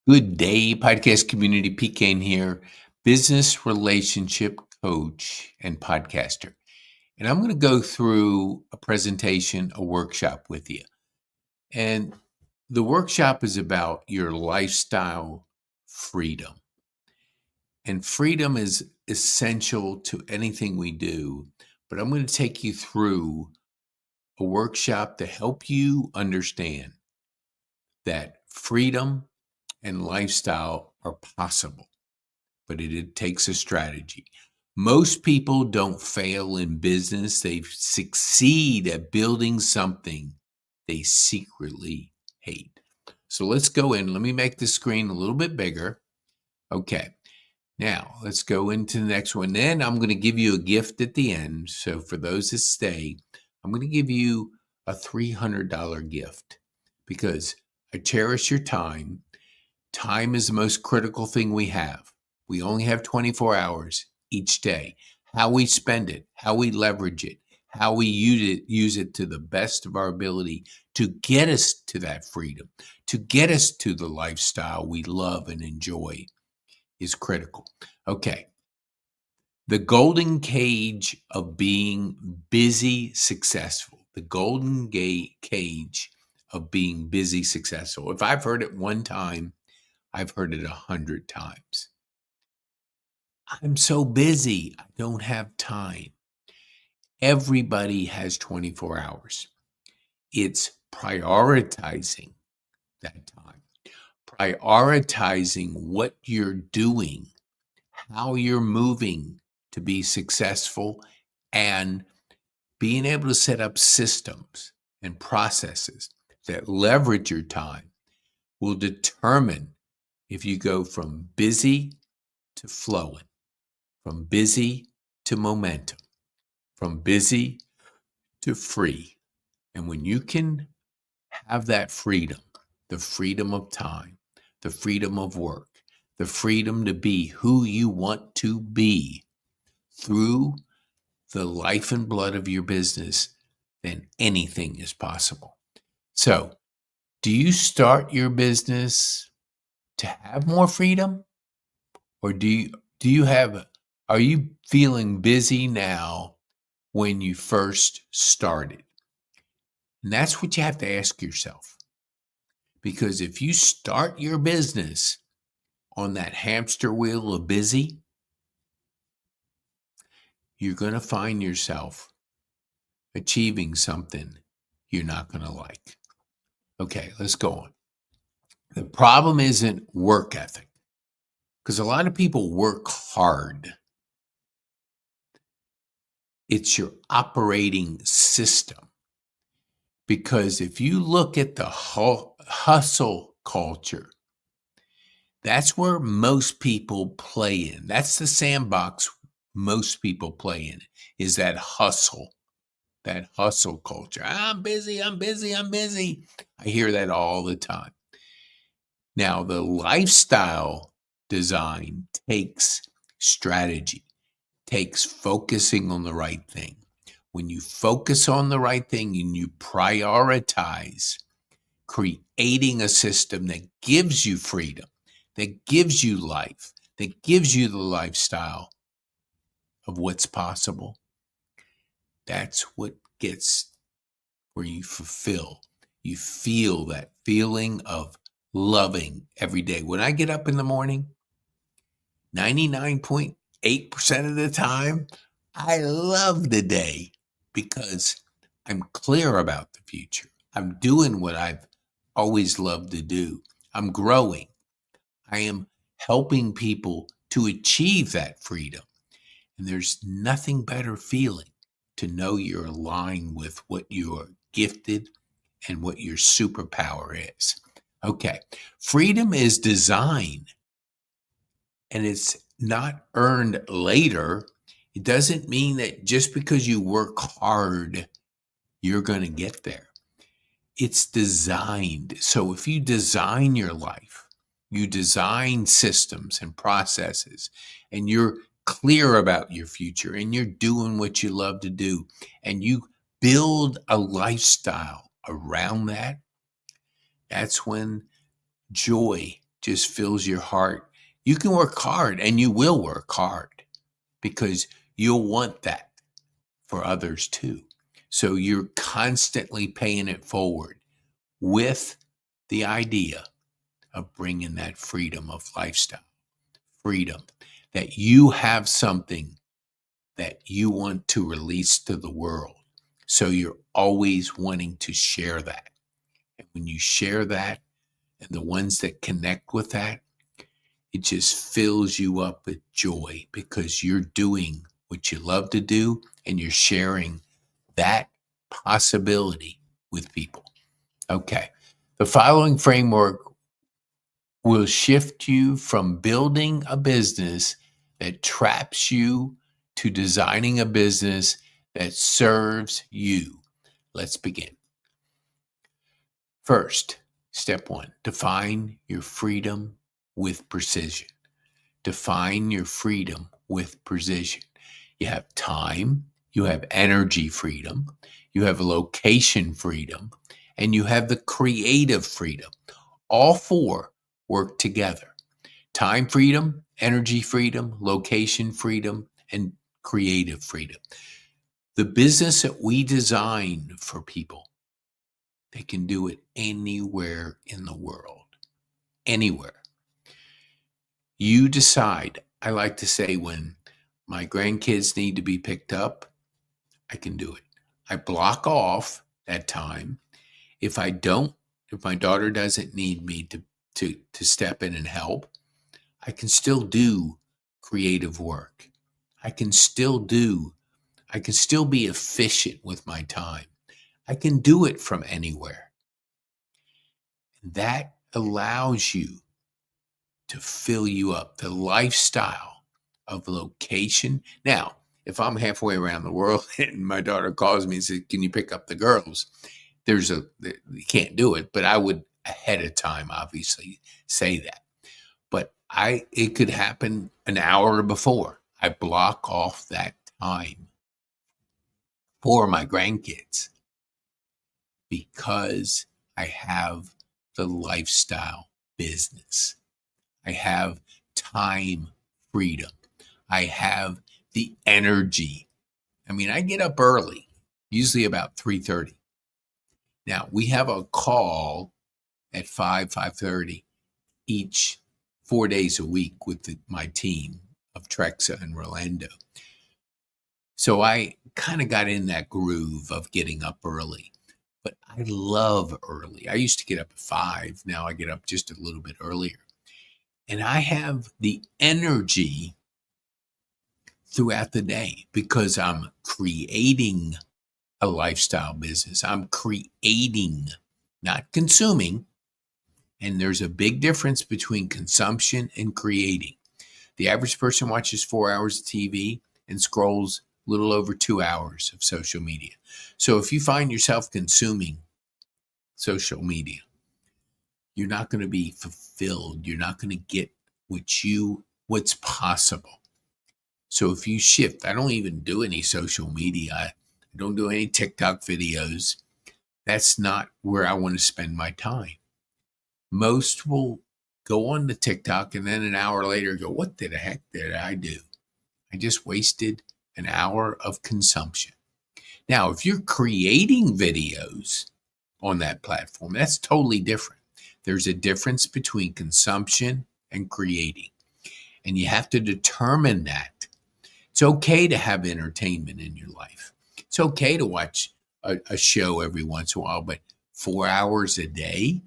Good day, podcast community. PK here, business relationship coach and podcaster. And I'm going to go through a presentation, a workshop with you. And the workshop is about your lifestyle freedom. And freedom is essential to anything we do. But I'm going to take you through a workshop to help you understand that freedom and lifestyle are possible, but it takes a strategy. Most people don't fail in business, they succeed at building something they secretly hate. So let's go in. Let me make the screen a little bit bigger. Okay. Now let's go into the next one. Then I'm going to give you a gift at the end. So for those that stay, I'm going to give you a $300 gift because I cherish your time. Time is the most critical thing we have. We only have 24 hours each day. How we spend it, how we leverage it, how we use it to the best of our ability to get us to that freedom, to get us to the lifestyle we love and enjoy is critical. Okay. The golden cage of being busy successful. The golden cage of being busy successful. If I've heard it one time, I've heard it 100 times. I'm so busy, I don't have time. Everybody has 24 hours. It's prioritizing that time, prioritizing what you're doing, how you're moving to be successful, and being able to set up systems and processes that leverage your time will determine if you go from busy to flowing, from busy to momentum, from busy to free. And when you can have that freedom, the freedom of time, the freedom of work, the freedom to be who you want to be through the life and blood of your business, then anything is possible. So, do you start your business to have more freedom? Or are you feeling busy now when you first started? And that's what you have to ask yourself. Because if you start your business on that hamster wheel of busy, you're going to find yourself achieving something you're not going to like. Okay, let's go on. The problem isn't work ethic, because a lot of people work hard. It's your operating system. Because if you look at the hustle culture, that's where most people play in. That's the sandbox most people play in, is that hustle culture. I'm busy, I'm busy, I'm busy. I hear that all the time. Now, the lifestyle design takes strategy, takes focusing on the right thing. When you focus on the right thing and you prioritize creating a system that gives you freedom, that gives you life, that gives you the lifestyle of what's possible, that's what gets where you fulfill. You feel that feeling of loving every day. When I get up in the morning, 99.8% of the time, I love the day because I'm clear about the future. I'm doing what I've always loved to do. I'm growing. I am helping people to achieve that freedom. And there's nothing better feeling to know you're aligned with what you're gifted and what your superpower is. Okay. Freedom is design, and it's not earned later. It doesn't mean that just because you work hard, you're going to get there. It's designed. So if you design your life, you design systems and processes, and you're clear about your future, and you're doing what you love to do, and you build a lifestyle around that, that's when joy just fills your heart. You can work hard, and you will work hard, because you'll want that for others too. So you're constantly paying it forward with the idea of bringing that freedom of lifestyle, freedom that you have something that you want to release to the world. So you're always wanting to share that. And when you share that, and the ones that connect with that, it just fills you up with joy, because you're doing what you love to do, and you're sharing that possibility with people. Okay. The following framework will shift you from building a business that traps you to designing a business that serves you. Let's begin. First, step one, define your freedom with precision. Define your freedom with precision. You have time, you have energy freedom, you have location freedom, and you have the creative freedom. All four work together. Time freedom, energy freedom, location freedom, and creative freedom. The business that we design for people, they can do it anywhere in the world. Anywhere. You decide. I like to say, when my grandkids need to be picked up, I can do it. I block off that time. If I don't, if my daughter doesn't need me to step in and help, I can still do creative work. I can still be efficient with my time. I can do it from anywhere. That allows you to fill you up, the lifestyle of location. Now, if I'm halfway around the world and my daughter calls me and says, "Can you pick up the girls?" You can't do it, but I would ahead of time obviously say that. But it could happen an hour before. I block off that time for my grandkids, because I have the lifestyle business. I have time freedom. I have the energy. I mean, I get up early, usually about 3:30. Now, we have a call at 5:30 each 4 days a week with my team of Trexa and Rolando. So I kind of got in that groove of getting up early. But I love early. I used to get up at 5. Now I get up just a little bit earlier. And I have the energy throughout the day, because I'm creating a lifestyle business. I'm creating, not consuming. And there's a big difference between consumption and creating. The average person watches 4 hours of TV and scrolls a little over 2 hours of social media. So if you find yourself consuming social media, you're not going to be fulfilled. You're not going to get what's possible. So if you shift, I don't even do any social media. I don't do any TikTok videos. That's not where I want to spend my time. Most will go on to TikTok and then an hour later go, "What the heck did I do? I just wasted an hour of consumption." Now, if you're creating videos on that platform, that's totally different. There's a difference between consumption and creating. And you have to determine that. It's okay to have entertainment in your life. It's okay to watch a show every once in a while, but 4 hours a day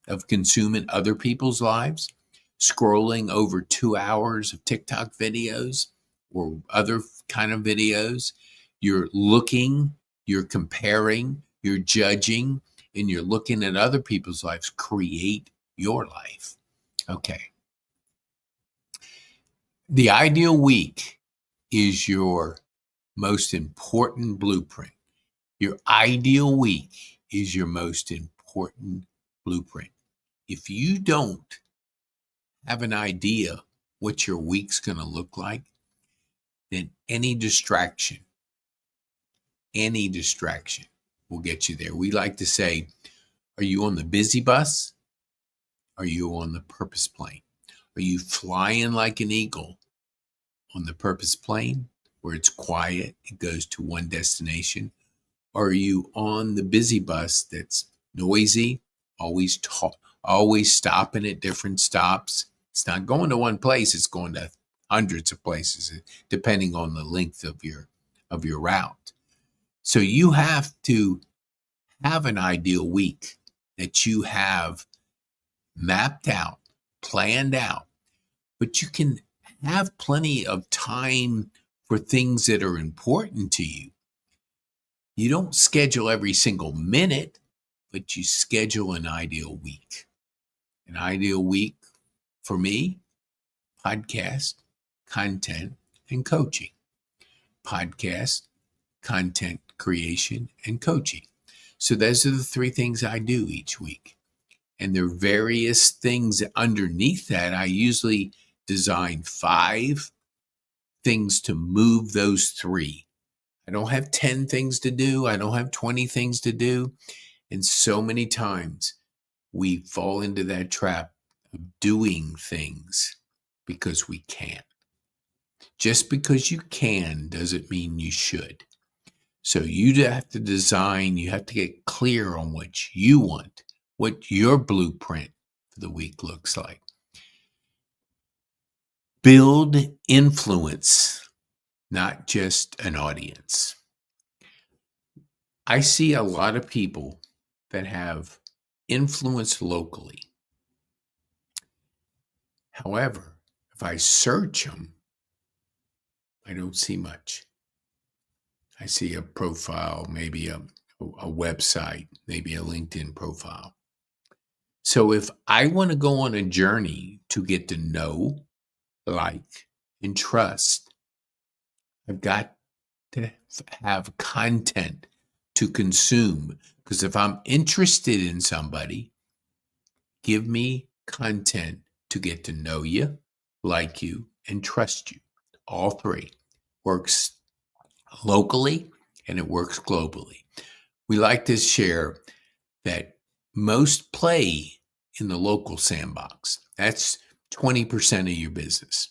of consuming other people's lives, scrolling over 2 hours of TikTok videos or other kind of videos, you're looking, you're comparing, you're judging, and you're looking at other people's lives. Create your life. Okay. The ideal week is your most important blueprint. Your ideal week is your most important blueprint. If you don't have an idea what your week's going to look like, then any distraction will get you there. We like to say, are you on the busy bus Are you on the purpose plane? Are you flying like an eagle on the purpose plane where it's quiet, it goes to one destination? Or are you on the busy bus that's noisy, always stopping at different stops? It's not going to one place, it's going to hundreds of places, depending on the length of your route. So you have to have an ideal week that you have mapped out, planned out, but you can have plenty of time for things that are important to you. You don't schedule every single minute, but you schedule an ideal week. An ideal week for me, podcast, content, and coaching. Podcast, content creation, and coaching. So those are the three things I do each week. And there are various things underneath that. I usually design 5 things to move those 3. I don't have 10 things to do. I don't have 20 things to do. And so many times we fall into that trap of doing things because we can. Just because you can doesn't mean you should. So you have to design, you have to get clear on what you want, what your blueprint for the week looks like. Build influence, not just an audience. I see a lot of people that have influence locally. However, if I search them, I don't see much. I see a profile, maybe a website, maybe a LinkedIn profile. So if I want to go on a journey to get to know, like, and trust, I've got to have content to consume. Because if I'm interested in somebody, give me content to get to know you, like you, and trust you. All 3 works locally and it works globally. We like to share that most play in the local sandbox. That's 20% of your business.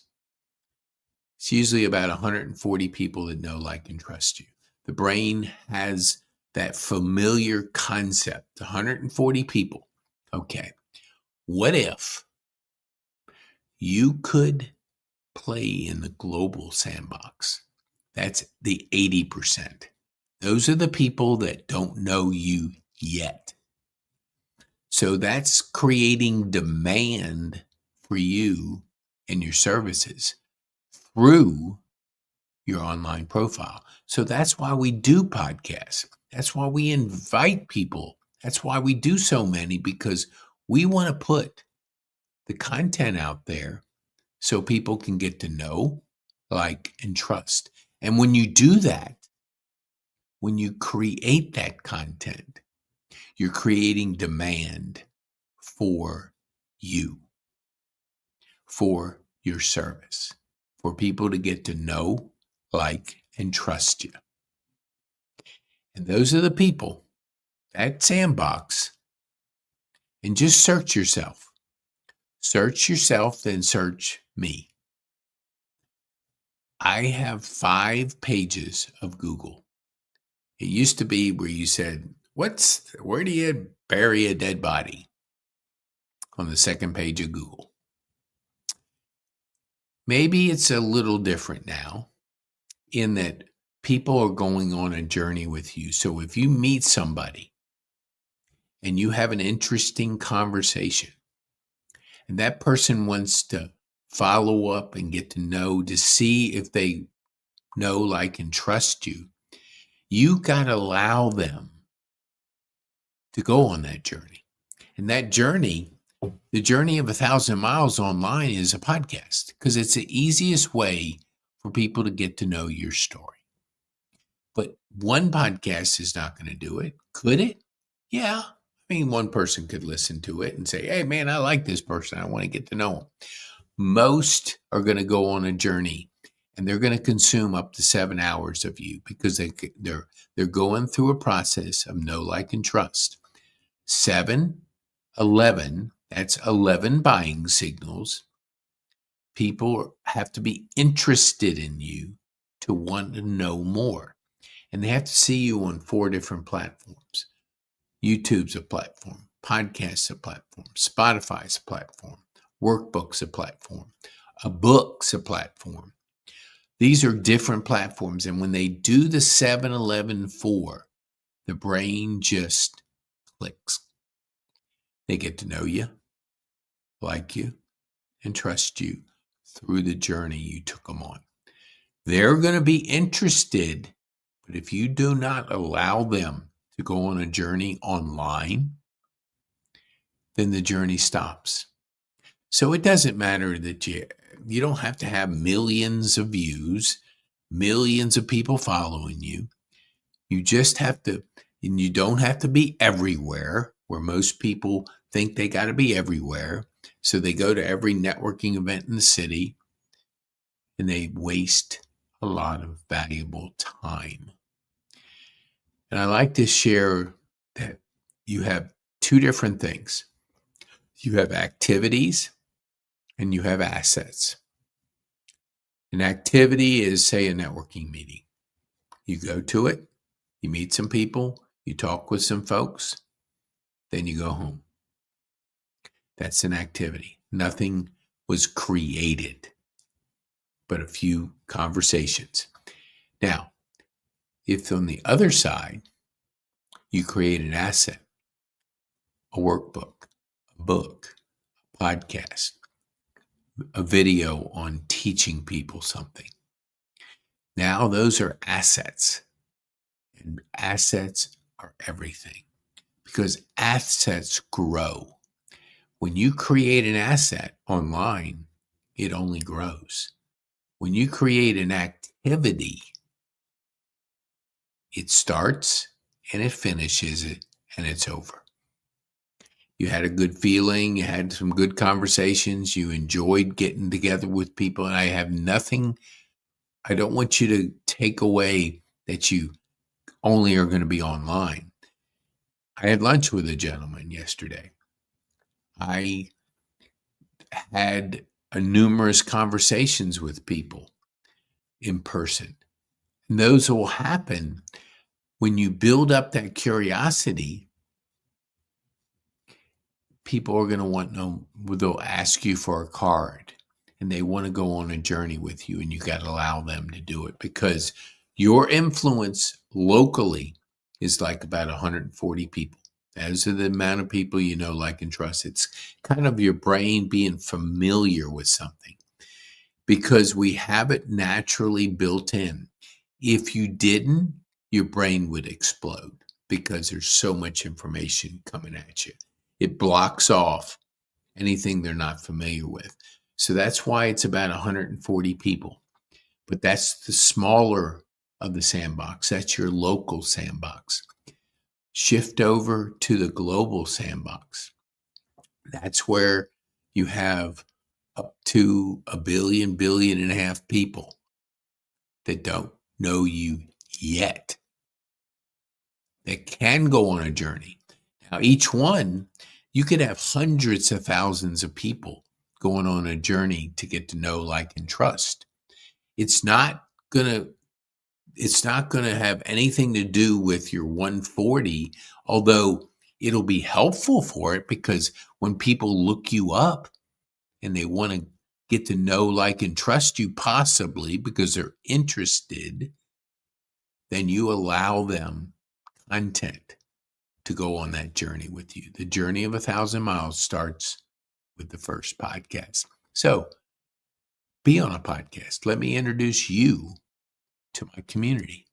It's usually about 140 people that know, like, and trust you. The brain has that familiar concept, 140 people. Okay, what if you could play in the global sandbox? That's the 80%. Those are the people that don't know you yet. So that's creating demand for you and your services through your online profile. So that's why we do podcasts. That's why we invite people. That's why we do so many, because we want to put the content out there so people can get to know, like, and trust. And when you do that, when you create that content, you're creating demand for you, for your service, for people to get to know, like, and trust you. And those are the people, that sandbox. And just search yourself. Search yourself, then search me. I have 5 pages of Google. It used to be where you said, where do you bury a dead body? On the second page of Google. Maybe it's a little different now in that people are going on a journey with you. So if you meet somebody and you have an interesting conversation and that person wants to follow up and get to know, to see if they know, like, and trust you, you got to allow them to go on that journey. And that journey, the journey of 1,000 miles online, is a podcast, because it's the easiest way for people to get to know your story. But one podcast is not going to do it. Could it? Yeah. I mean, one person could listen to it and say, hey, man, I like this person. I want to get to know him. Most are going to go on a journey and they're going to consume up to 7 hours of you, because they're going through a process of know, like, and trust. 7, 11, That's 11 buying signals. People have to be interested in you to want to know more. And they have to see you on 4 different platforms. YouTube's a platform, podcast's a platform, Spotify's a platform, workbook's a platform, a book's a platform. These are different platforms. And when they do the 7-11-4, the brain just clicks. They get to know you, like you, and trust you through the journey you took them on. They're going to be interested, but if you do not allow them to go on a journey online, then the journey stops. So it doesn't matter that you don't have to have millions of views, millions of people following you. You just have to, and you don't have to be everywhere, where most people think they got to be everywhere. So they go to every networking event in the city and they waste a lot of valuable time. And I like to share that you have 2 different things. You have activities and you have assets. An activity is, say, a networking meeting. You go to it, you meet some people, you talk with some folks, then you go home. That's an activity. Nothing was created, but a few conversations. Now, if on the other side, you create an asset, a workbook, a book, a podcast, a video on teaching people something. Now those are assets, and assets are everything because assets grow. When you create an asset online, it only grows. When you create an activity, it starts and it finishes it and it's over. You had a good feeling, you had some good conversations, you enjoyed getting together with people, and I don't want you to take away that you only are going to be online. I had lunch with a gentleman yesterday. I had numerous conversations with people in person. And those will happen when you build up that curiosity. People are going to want to know, they'll ask you for a card and they want to go on a journey with you, and you got to allow them to do it because your influence locally is like about 140 people. Those are the amount of people you know, like, and trust. It's kind of your brain being familiar with something because we have it naturally built in. If you didn't, your brain would explode because there's so much information coming at you. It blocks off anything they're not familiar with. So that's why it's about 140 people. But that's the smaller of the sandbox. That's your local sandbox. Shift over to the global sandbox. That's where you have up to 1 billion and a half people that don't know you yet, that can go on a journey. Now, each one, you could have hundreds of thousands of people going on a journey to get to know, like, and trust. It's not going to have anything to do with your 140, although it'll be helpful for it because when people look you up and they want to get to know, like, and trust you, possibly because they're interested, then you allow them content to go on that journey with you. The journey of 1,000 miles starts with the first podcast. So be on a podcast. Let me introduce you to my community.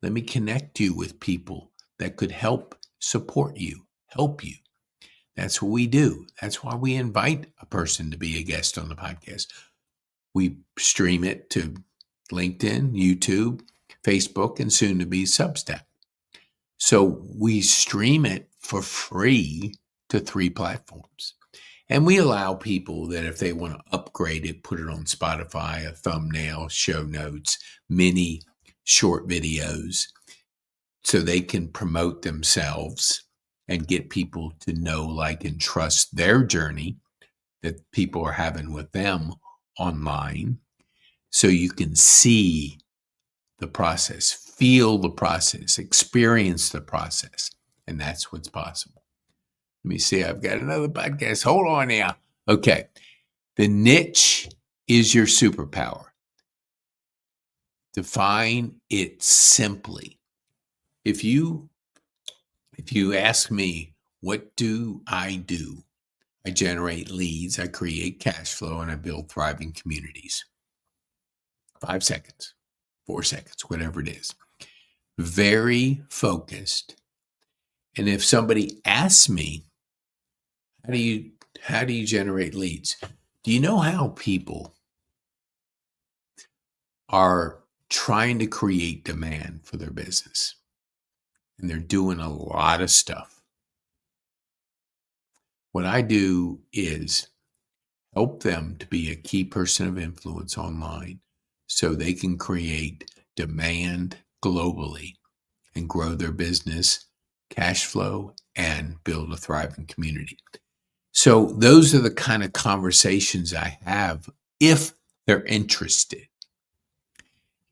Let me connect you with people that could help support you, help you. That's what we do. That's why we invite a person to be a guest on the podcast. We stream it to LinkedIn, YouTube, Facebook, and soon to be Substack. So we stream it for free to 3 platforms. And we allow people that if they want to upgrade it, put it on Spotify, a thumbnail, show notes, mini short videos, so they can promote themselves and get people to know, like, and trust their journey that people are having with them online, so you can see the process, feel the process, experience the process. And that's what's possible. Let me see. I've got another podcast. Hold on now. Okay. The niche is your superpower. Define it simply. If you ask me, what do? I generate leads, I create cash flow, and I build thriving communities. 5 seconds, 4 seconds, whatever it is. Very focused. And if somebody asks me, how do you generate leads? Do you know how people are trying to create demand for their business? And they're doing a lot of stuff. What I do is help them to be a key person of influence online so they can create demand globally and grow their business, cash flow, and build a thriving community. So those are the kind of conversations I have if they're interested.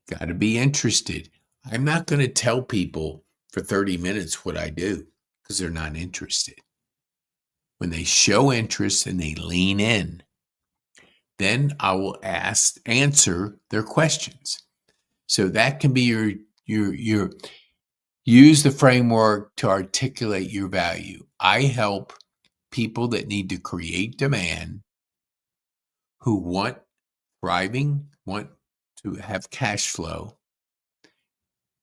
Got to be interested. I'm not going to tell people for 30 minutes what I do because they're not interested. When they show interest and they lean in, then I will answer their questions. So that can be your use the framework to articulate your value. I help people that need to create demand, who want thriving, want to have cash flow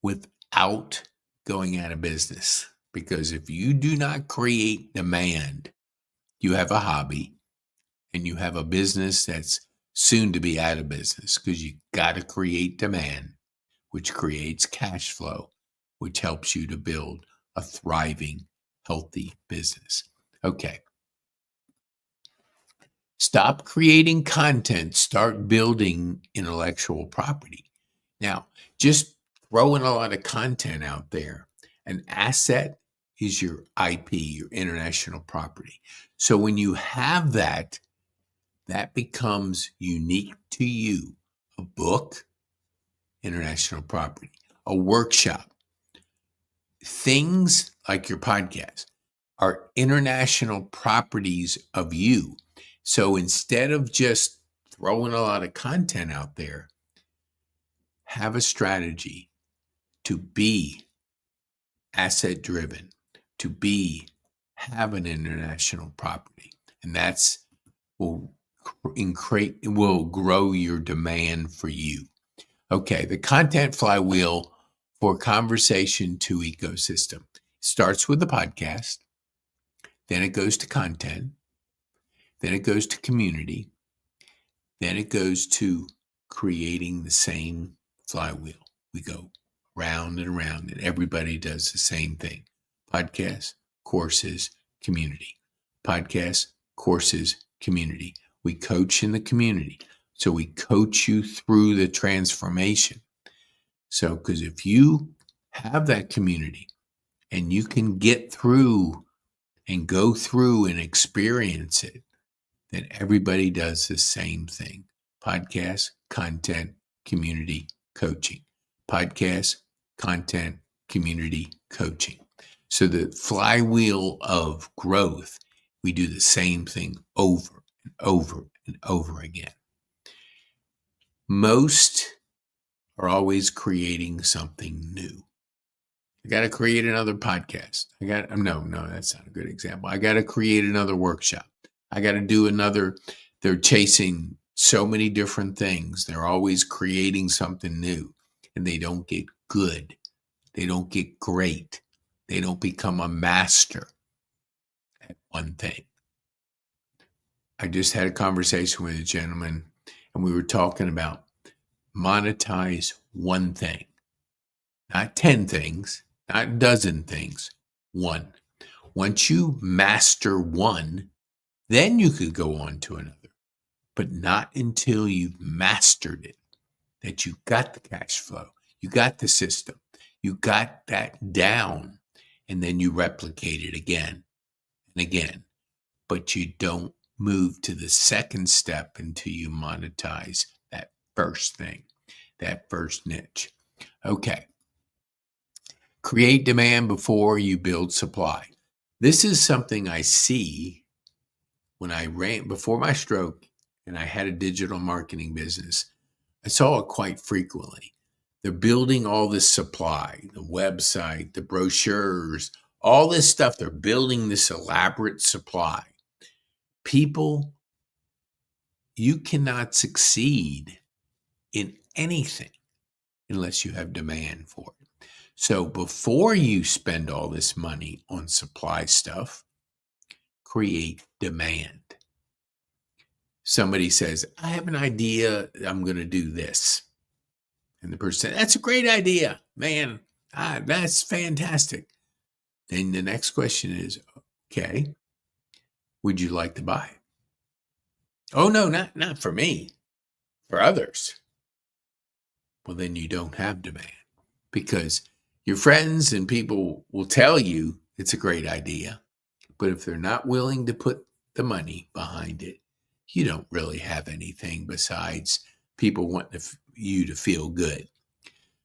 without going out of business. Because if you do not create demand, you have a hobby and you have a business that's soon to be out of business, because you got to create demand, which creates cash flow, which helps you to build a thriving, healthy business. Okay. Stop creating content, start building intellectual property. Now, just throwing a lot of content out there, an asset is your IP, your international property. So when you have that, that becomes unique to you. A book, international property. A workshop. Things like your podcast are international properties of you. So instead of just throwing a lot of content out there, have a strategy to be asset driven, to have an international property. And that's will grow your demand for you. Okay, the content flywheel for conversation to ecosystem starts with the podcast, then it goes to content, then it goes to community, then it goes to creating the same flywheel. We go round and around, and everybody does the same thing. Podcast, courses, community. Podcast, courses, community. We coach in the community. So we coach you through the transformation. So, because if you have that community and you can get through and go through and experience it, then everybody does the same thing. Podcast, content, community, coaching. Podcast, content, community, coaching. So the flywheel of growth, we do the same thing over and over and over again. Most are always creating something new. I got to create another podcast. No, that's not a good example. I got to create another workshop. I got to do another. They're chasing so many different things. They're always creating something new, and they don't get good. They don't get great. They don't become a master at one thing. I just had a conversation with a gentleman, and we were talking about monetize one thing, not 10 things, not a dozen things, one. Once you master one, then you could go on to another, but not until you've mastered it, that you got the cash flow, you got the system, you got that down, and then you replicate it again and again. But you don't move to the second step until you monetize that first thing, that first niche. Okay. Create demand before you build supply. This is something I see when I ran before my stroke and I had a digital marketing business. I saw it quite frequently. They're building all this supply, the website, the brochures, all this stuff. They're building this elaborate supply. People, you cannot succeed in anything unless you have demand for it. So before you spend all this money on supply stuff, create demand. Somebody says, I have an idea, I'm going to do this. And the person said, that's a great idea, man. That's fantastic. Then the next question is, okay, would you like to buy it? Oh, no, not for me, for others. Well, then you don't have demand because your friends and people will tell you it's a great idea. But if they're not willing to put the money behind it, you don't really have anything besides people wanting you to feel good.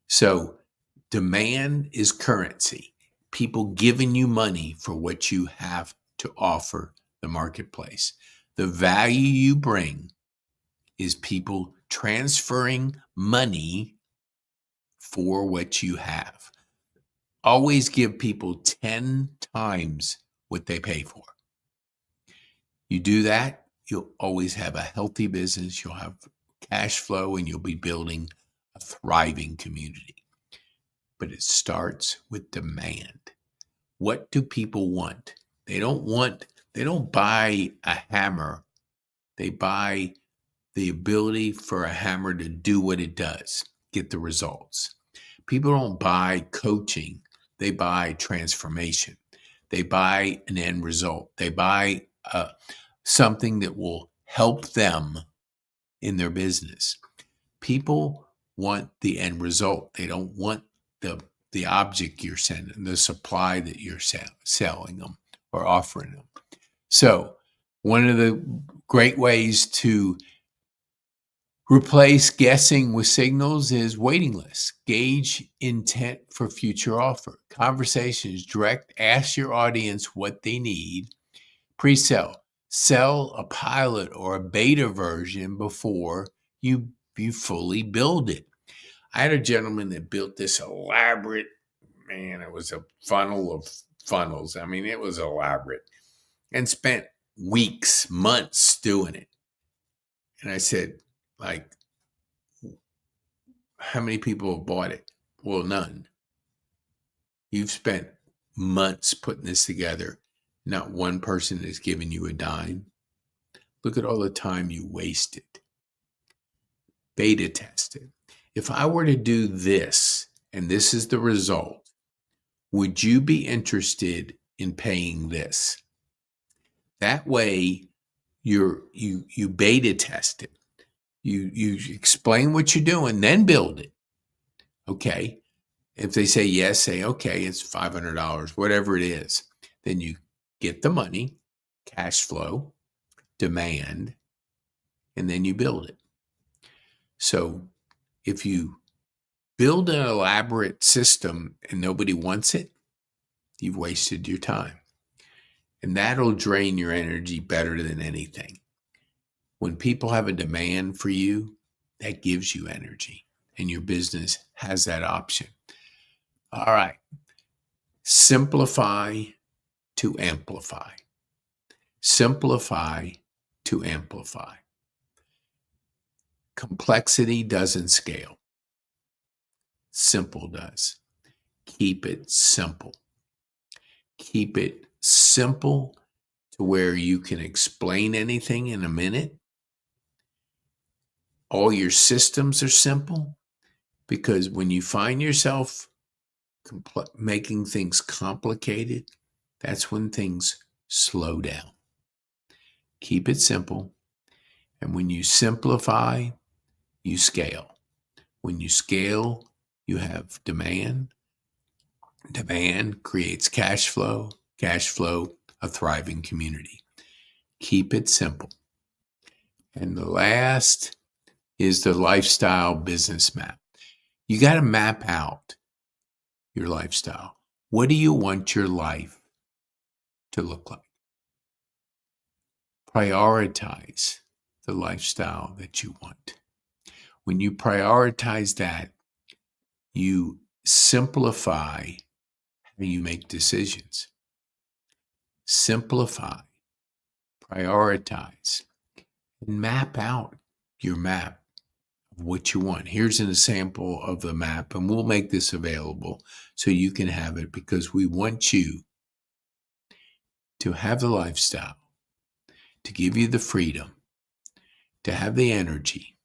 So demand is currency. People giving you money for what you have to offer the marketplace. The value you bring is people transferring money for what you have. Always give people 10 times what they pay for. You do that, you'll always have a healthy business, you'll have cash flow, and you'll be building a thriving community. But it starts with demand. What do people want? They don't buy a hammer. They buy the ability for a hammer to do what it does, get the results. People don't buy coaching. They buy transformation. They buy an end result. They buy something that will help them in their business. People want the end result. They don't want the object you're sending, the supply that you're selling them or offering them. So one of the great ways to replace guessing with signals is waiting lists. Gauge intent for future offer. Conversations direct, ask your audience what they need. Pre-sell. Sell a pilot or a beta version before you fully build it. I had a gentleman that built this elaborate, man, it was a funnel of funnels. I mean, it was elaborate and spent weeks, months doing it. And I said, like, how many people have bought it? Well, none. You've spent months putting this together. Not one person has given you a dime. Look at all the time you wasted. Beta test it. If I were to do this, and this is the result, would you be interested in paying this? That way, you beta test it. You explain what you're doing, then build it. Okay. If they say yes, say, okay, it's $500, whatever it is. Then you get the money, cash flow, demand, and then you build it. So if you build an elaborate system and nobody wants it, you've wasted your time. And that'll drain your energy better than anything. When people have a demand for you, that gives you energy, and your business has that option. All right. Simplify to amplify. Simplify to amplify. Complexity doesn't scale. Simple does. Keep it simple. Keep it simple to where you can explain anything in a minute. All your systems are simple, because when you find yourself making things complicated, that's when things slow down. Keep it simple. And when you simplify, you scale. When you scale, you have demand. Demand creates cash flow, a thriving community. Keep it simple. And the last is the lifestyle business map. You got to map out your lifestyle. What do you want your life to look like? Prioritize the lifestyle that you want. When you prioritize that, you simplify how you make decisions. Simplify, prioritize, and map out your map of what you want. Here's an example of the map, and we'll make this available so you can have it, because we want you to have the lifestyle, to give you the freedom, to have the energy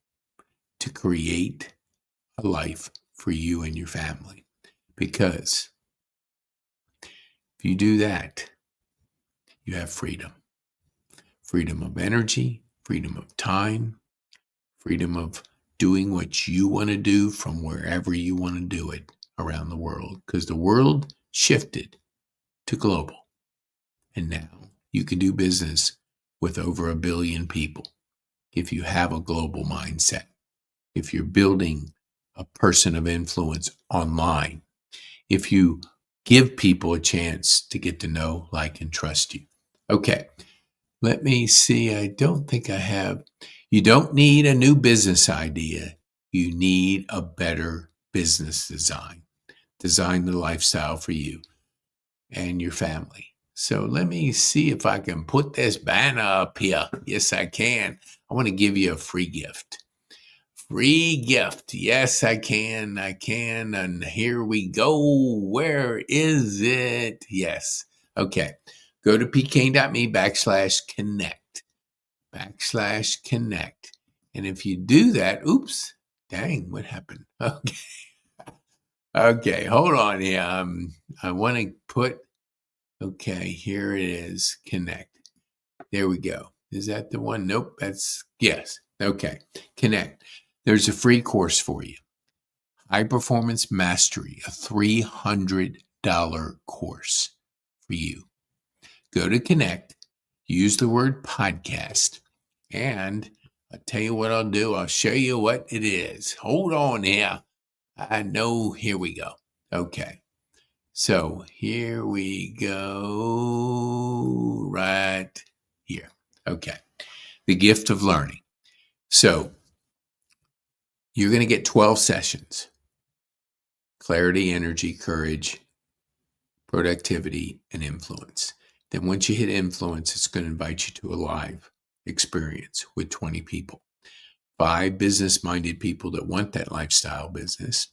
to create a life for you and your family. Because if you do that, you have freedom. Freedom of energy, freedom of time, freedom of doing what you want to do from wherever you want to do it around the world. Because the world shifted to global. And now you can do business with over 1 billion people if you have a global mindset. If you're building a person of influence online, if you give people a chance to get to know, like, and trust you. Okay, let me see. I don't think I have. You don't need a new business idea. You need a better business design. Design the lifestyle for you and your family. So let me see if I can put this banner up here. Yes, I can. I want to give you a free gift. Free gift. Yes, I can. And here we go. Where is it? Yes. Okay. Go to pkane.me/connect. And if you do that, oops, dang, what happened? Okay. Okay. Hold on here. I want to put, okay, here it is. Connect. There we go. Is that the one? Nope. Yes. Okay. Connect. There's a free course for you. High Performance Mastery, a $300 course for you. Go to Connect, use the word podcast, and I'll tell you what I'll do. I'll show you what it is. Hold on here. I know. Here we go. Okay. So here we go. Right here. Okay. The gift of learning. So you're going to get 12 sessions. Clarity, energy, courage, productivity, and influence. Then once you hit influence, it's going to invite you to a live experience with 20 people. 5 business-minded people that want that lifestyle business,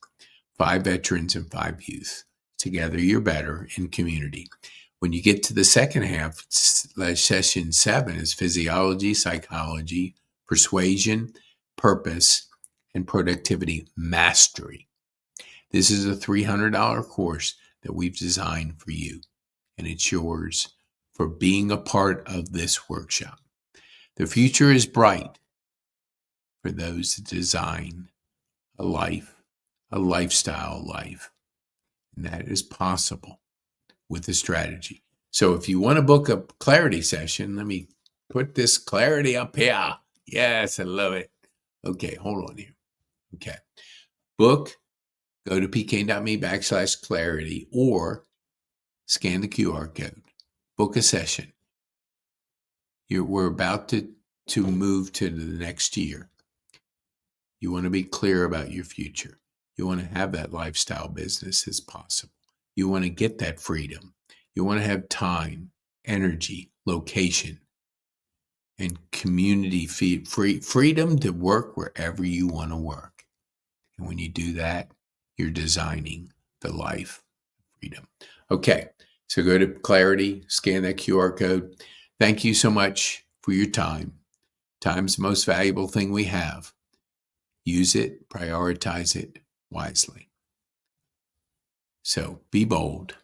5 veterans and 5 youth. Together, you're better in community. When you get to the second half, session 7 is physiology, psychology, persuasion, purpose, and productivity mastery. This is a $300 course that we've designed for you, and it's yours for being a part of this workshop. The future is bright for those that design a life, a lifestyle life, and that is possible with a strategy. So if you want to book a clarity session, let me put this clarity up here. Yes, I love it. Okay, hold on here. Okay. Book, go to pk.me/clarity or scan the QR code. Book a session. We're about to move to the next year. You want to be clear about your future. You want to have that lifestyle business as possible. You want to get that freedom. You want to have time, energy, location, and community freedom to work wherever you want to work. And when you do that, you're designing the life freedom. Okay, so go to Clarity, scan that QR code. Thank you so much for your time. Time's the most valuable thing we have. Use it, prioritize it wisely. So be bold,